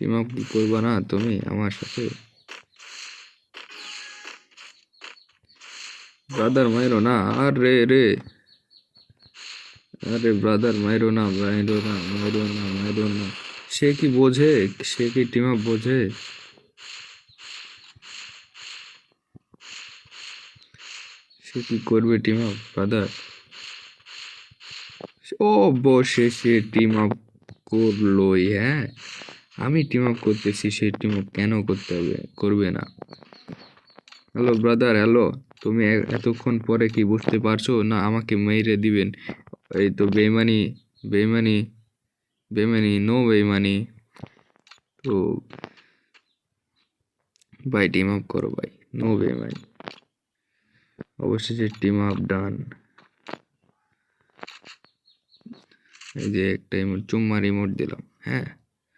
Team up কি করবা না তুমি আমার সাথে? ব্রাদার মাইরো না, আরে রে, আরে ব্রাদার মাইরো না, মাইরো না, মাইরো না, মাইরো না। সে কি বোঝে? সে কি টিম আপ বোঝে? সে কি করবে টিম আপ ব্রাদার? অবশেষে টিম আপ করলোই। হ্যাঁ, আমি টিম আপ করতেছি, সে টিম আপ কেন করতে হবে, করবে না? Hello brother, hello. তুমি এতক্ষণ পরে কি বুঝতে পারছো না আমাকে মেরে দিবেন? এই তো বেইমানি, বেইমানি, বেইমানি, নো বেইমানি। তো ভাই টিম আপ করো ভাই, নো বেইমানি। অবশেষে টিম আপ ডান। এই যে একটা চুম্মা রিমোট দিলাম, হ্যাঁ।